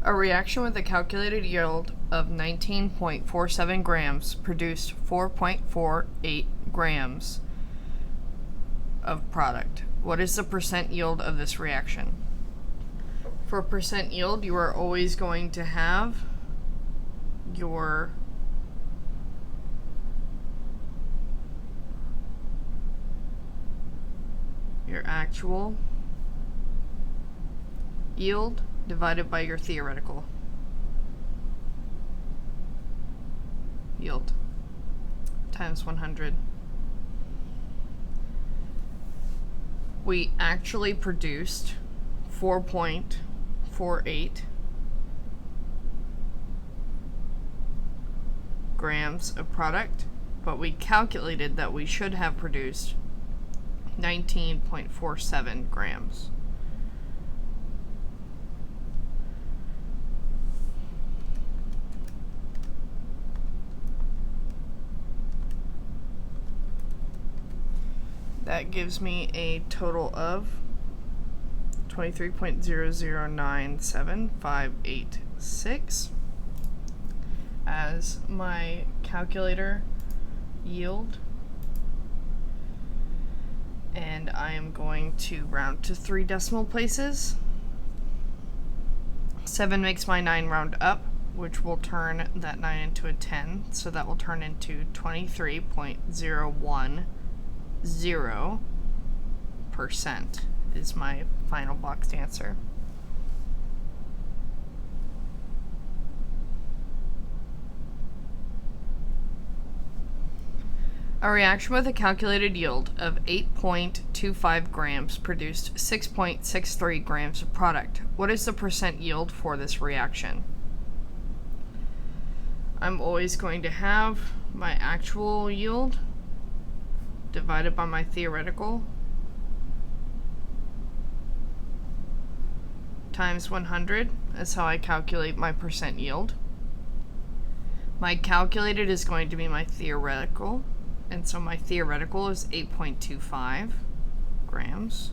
A reaction with a calculated yield of 19.47 grams produced 4.48 grams of product. What is the percent yield of this reaction? For percent yield, you are always going to have your actual yield divided by your theoretical yield times 100. We actually produced 4.48 grams of product, but we calculated that we should have produced 19.47 grams. That gives me a total of 23.0097586 as my calculator yield. And I am going to round to 3 decimal places. 7 makes my 9 round up, which will turn that 9 into a 10, so that will turn into 23.010% is my final boxed answer. A reaction with a calculated yield of 8.25 grams produced 6.63 grams of product. What is the percent yield for this reaction? I'm always going to have my actual yield divided by my theoretical times 100. That's how I calculate my percent yield. My calculated is going to be my theoretical, and so my theoretical is 8.25 grams,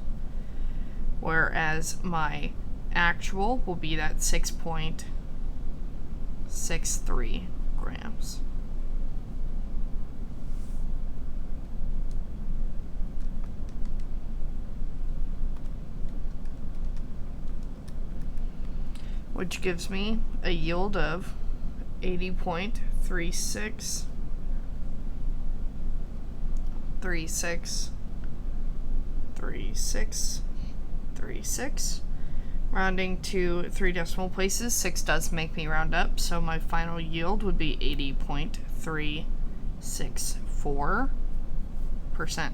whereas my actual will be that 6.63 grams. Which gives me a yield of 80.363636, rounding to 3 decimal places. 6 does make me round up, so my final yield would be 80.364%.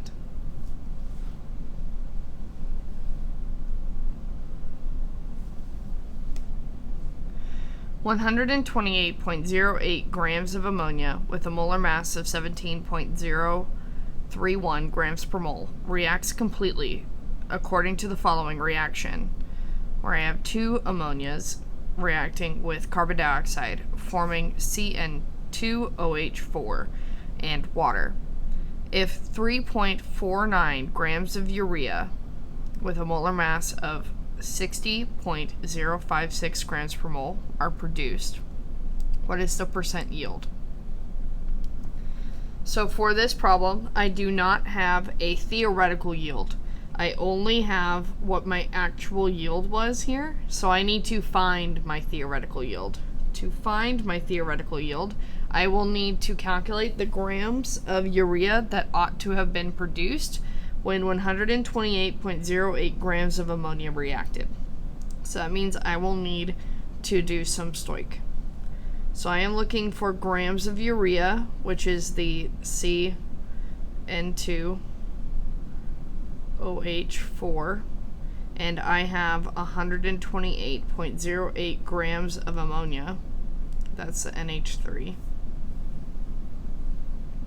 128.08 grams of ammonia with a molar mass of 17.031 grams per mole reacts completely according to the following reaction, where I have 2 ammonias reacting with carbon dioxide, forming CN2OH4 and water. If 3.49 grams of urea with a molar mass of 60.056 grams per mole are produced, what is the percent yield? So for this problem, I do not have a theoretical yield. I only have what my actual yield was here, so I need to find my theoretical yield. To find my theoretical yield, I will need to calculate the grams of urea that ought to have been produced when 128.08 grams of ammonia reacted. So that means I will need to do some stoich. So I am looking for grams of urea, which is the CN2OH4, and I have 128.08 grams of ammonia, that's the NH3,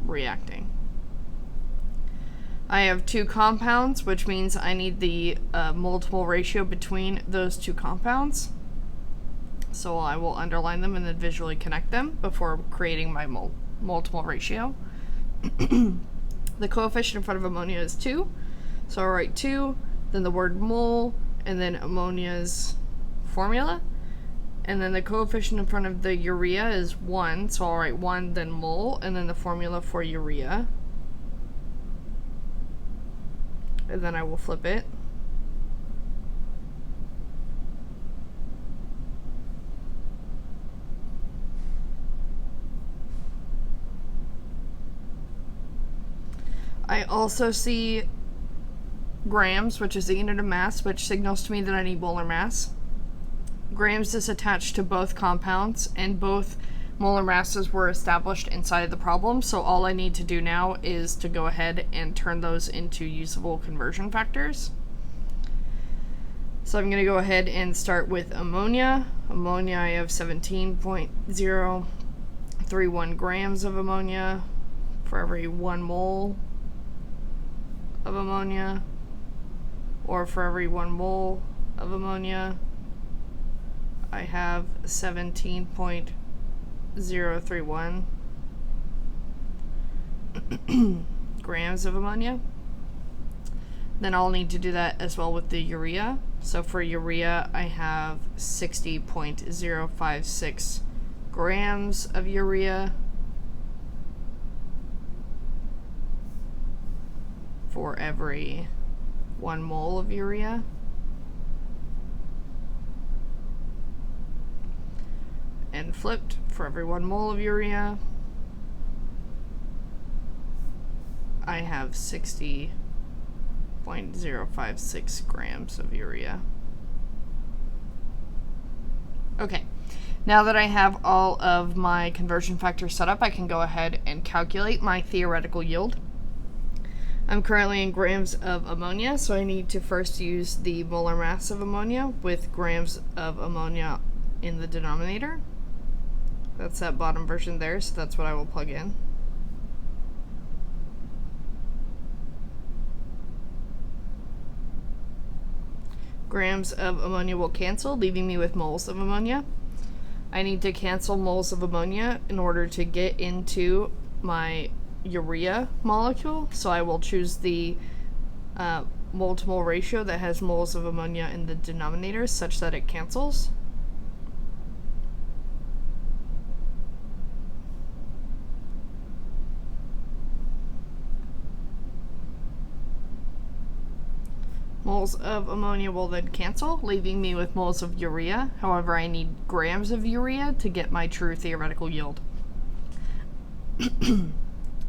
reacting. I have 2 compounds, which means I need the multiple ratio between those 2 compounds. So I will underline them and then visually connect them before creating my multiple ratio. The coefficient in front of ammonia is 2. So I'll write 2, then the word mole, and then ammonia's formula. And then the coefficient in front of the urea is 1, so I'll write 1, then mole, and then the formula for urea. And then I will flip it. I also see grams, which is the unit of mass, which signals to me that I need molar mass. Grams is attached to both compounds, and both molar masses were established inside of the problem, so all I need to do now is to go ahead and turn those into usable conversion factors. So I'm going to go ahead and start with ammonia. Ammonia, I have 17.031 grams of ammonia for every 1 mole of ammonia, or for every 1 mole of ammonia, I have 17.031 grams of ammonia. Then I'll need to do that as well with the urea. So for urea, I have 60.056 grams of urea for every 1 mole of urea. And flipped, for every 1 mole of urea, I have 60.056 grams of urea. Okay, now that I have all of my conversion factors set up, I can go ahead and calculate my theoretical yield. I'm currently in grams of ammonia, so I need to first use the molar mass of ammonia with grams of ammonia in the denominator. That's that bottom version there, so that's what I will plug in. Grams of ammonia will cancel, leaving me with moles of ammonia. I need to cancel moles of ammonia in order to get into my urea molecule, so I will choose the mole to mole ratio that has moles of ammonia in the denominator such that it cancels. Moles of ammonia will then cancel, leaving me with moles of urea. However, I need grams of urea to get my true theoretical yield.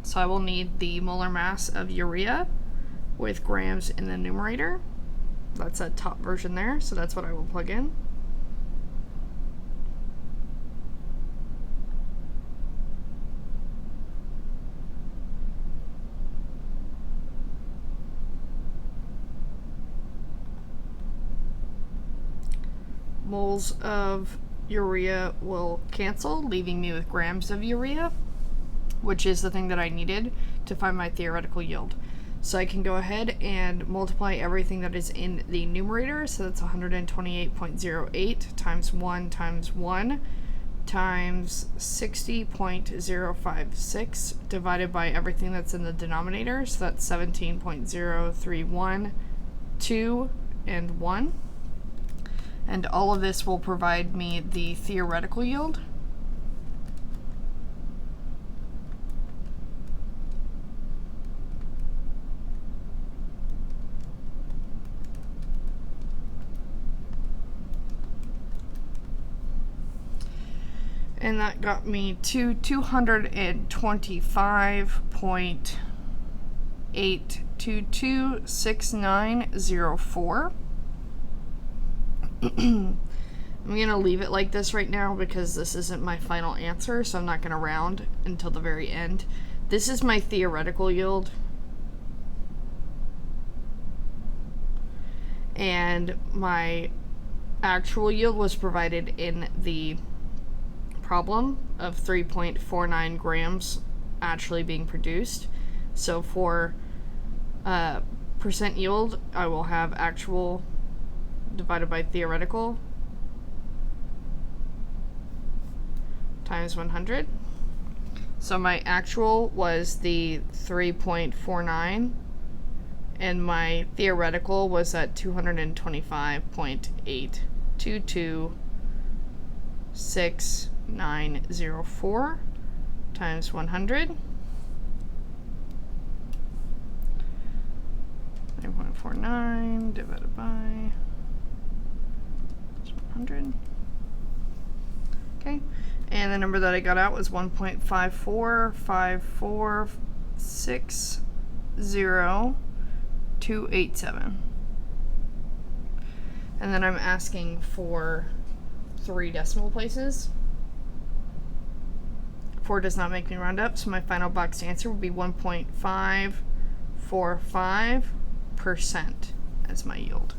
So I will need the molar mass of urea with grams in the numerator. That's that top version there, so that's what I will plug in. Moles of urea will cancel, leaving me with grams of urea, which is the thing that I needed to find my theoretical yield. So I can go ahead and multiply everything that is in the numerator, so that's 128.08 times 1 times 1 times 60.056 divided by everything that's in the denominator, so that's 17.031, 2, and 1. And all of this will provide me the theoretical yield. And that got me to 225.8226904. I'm going to leave it like this right now because this isn't my final answer, so I'm not going to round until the very end. This is my theoretical yield. And my actual yield was provided in the problem of 3.49 grams actually being produced. So for percent yield, I will have actual divided by theoretical times 100. So my actual was the 3.49 and my theoretical was at 225.822 0.6904 times 100. 9.49 divided by 100. Okay, and the number that I got out was 1.545460287. And then I'm asking for 3 decimal places. 4 does not make me round up, so my final boxed answer will be 1.545% as my yield.